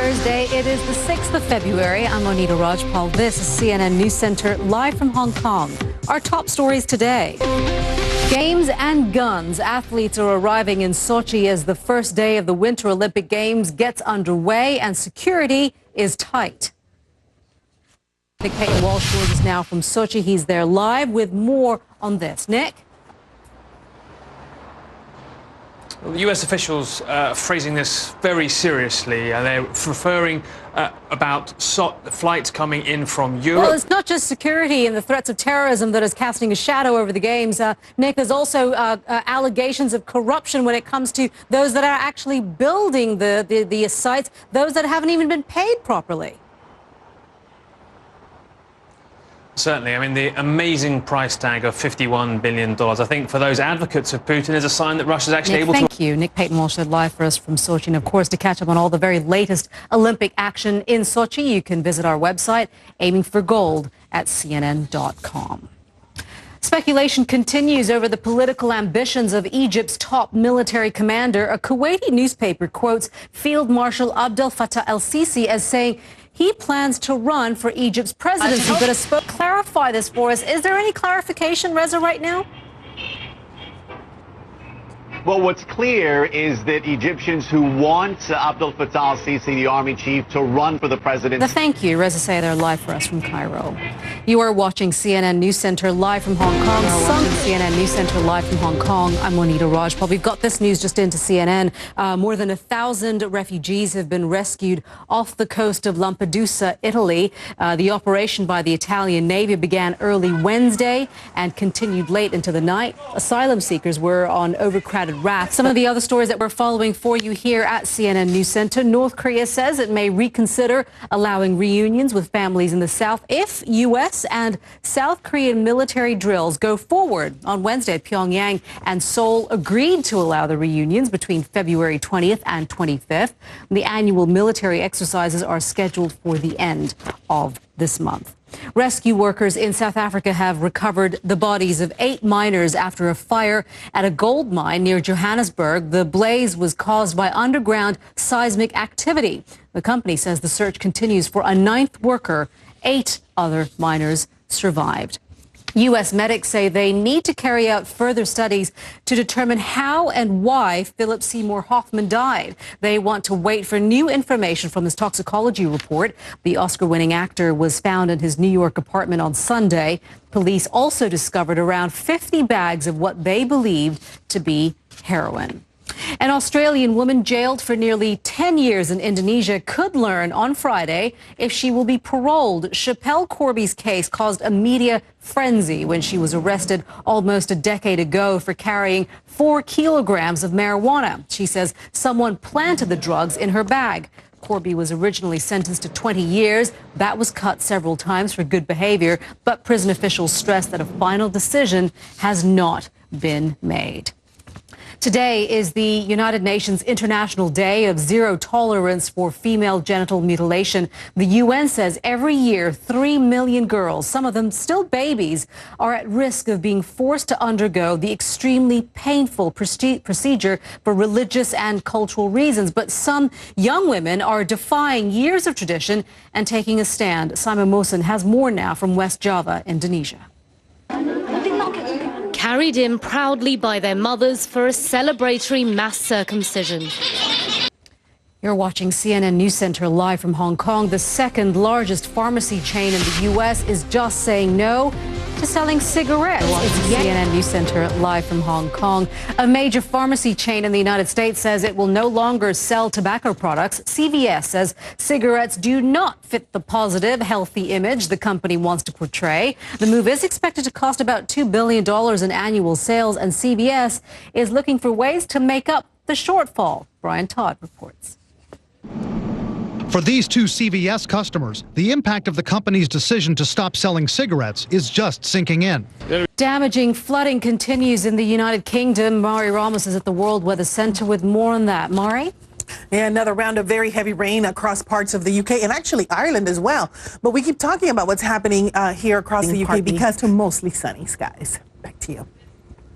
Thursday. It is the 6th of February. I'm Monita Rajpal. This is CNN News Center live from Hong Kong. Our top stories today. Games and guns. Athletes are arriving in Sochi as the first day of the Winter Olympic Games gets underway and security is tight. Nick Payton-Walsh joins us now from Sochi. He's there live with more on this. Nick? Well, the US officials are phrasing this very seriously. They're referring about flights coming in from Europe. Well, it's not just security and the threats of terrorism that is casting a shadow over the Games. Nick, there's also allegations of corruption when it comes to those that are actually building the sites, those that haven't even been paid properly. Certainly. I mean, the amazing price tag of $51 billion, I think, for those advocates of Putin is a sign that Russia's actually able to... Thank you. Nick Payton-Walsh live for us from Sochi. And, of course, to catch up on all the very latest Olympic action in Sochi, you can visit our website, aiming for gold at CNN.com. Speculation continues over the political ambitions of Egypt's top military commander. A Kuwaiti newspaper quotes Field Marshal Abdel Fattah el-Sisi as saying he plans to run for Egypt's presidency. But clarify this for us. Is there any clarification, Reza, right now? Well, what's clear is that Egyptians who want Abdel Fattah al-Sisi, the army chief, to run for the presidency. Thank you. Reza Sayed live for us from Cairo. You are watching CNN News Center live from Hong Kong. CNN News Center live from Hong Kong. I'm Monita Rajpal. We've got this news just into CNN. More than 1,000 refugees have been rescued off the coast of Lampedusa, Italy. The operation by the Italian Navy began early Wednesday and continued late into the night. Asylum seekers were on overcrowded rafts. Some of the other stories that we're following for you here at CNN News Center. North Korea says it may reconsider allowing reunions with families in the South if U.S. and South Korean military drills go forward. On Wednesday, Pyongyang and Seoul agreed to allow the reunions between February 20th and 25th. The annual military exercises are scheduled for the end of this month. Rescue workers in South Africa have recovered the bodies of 8 miners after a fire at a gold mine near Johannesburg. The blaze was caused by underground seismic activity. The company says the search continues for a 9th worker. 8 other miners survived. U.S. medics say they need to carry out further studies to determine how and why Philip Seymour Hoffman died. They want to wait for new information from his toxicology report. The Oscar-winning actor was found in his New York apartment on Sunday. Police also discovered around 50 bags of what they believed to be heroin. An Australian woman jailed for nearly 10 years in Indonesia could learn on Friday if she will be paroled. Schapelle Corby's case caused a media frenzy when she was arrested almost a decade ago for carrying 4 kilograms of marijuana. She says someone planted the drugs in her bag. Corby was originally sentenced to 20 years. That was cut several times for good behavior, but prison officials stress that a final decision has not been made. Today is the United Nations International Day of Zero Tolerance for Female Genital Mutilation. The UN says every year 3 million girls, some of them still babies, are at risk of being forced to undergo the extremely painful procedure for religious and cultural reasons. But some young women are defying years of tradition and taking a stand. Simon Mosen has more now from West Java, Indonesia. Carried in proudly by their mothers for a celebratory mass circumcision. You're watching CNN News Center live from Hong Kong. The second largest pharmacy chain in the U.S. is just saying no to selling cigarettes. It's CNN News Center live from Hong Kong. A major pharmacy chain in the United States says it will no longer sell tobacco products. CVS says cigarettes do not fit the positive, healthy image the company wants to portray. The move is expected to cost about $2 billion in annual sales, and CVS is looking for ways to make up the shortfall. Brian Todd reports. For these 2 CVS customers, the impact of the company's decision to stop selling cigarettes is just sinking in. Damaging flooding continues in the United Kingdom. Mari Ramos is at the World Weather Center with more on that. Mari? Yeah, another round of very heavy rain across parts of the UK and actually Ireland as well. But we keep talking about what's happening here across the UK because to mostly sunny skies. Back to you.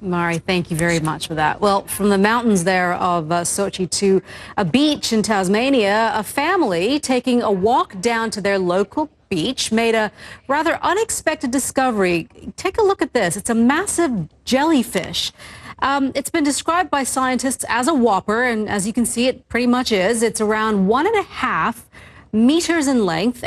Mari, thank you very much for that. Well, from the mountains there of Sochi to a beach in Tasmania, a family taking a walk down to their local beach made a rather unexpected discovery. Take a look at this. It's a massive jellyfish. It's been described by scientists as a whopper, and as you can see, it pretty much is. It's around 1.5 meters in length.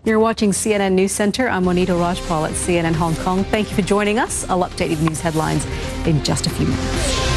You're watching CNN News Center. I'm Monita Rajpal at CNN Hong Kong. Thank you for joining us. I'll update you with news headlines in just a few minutes.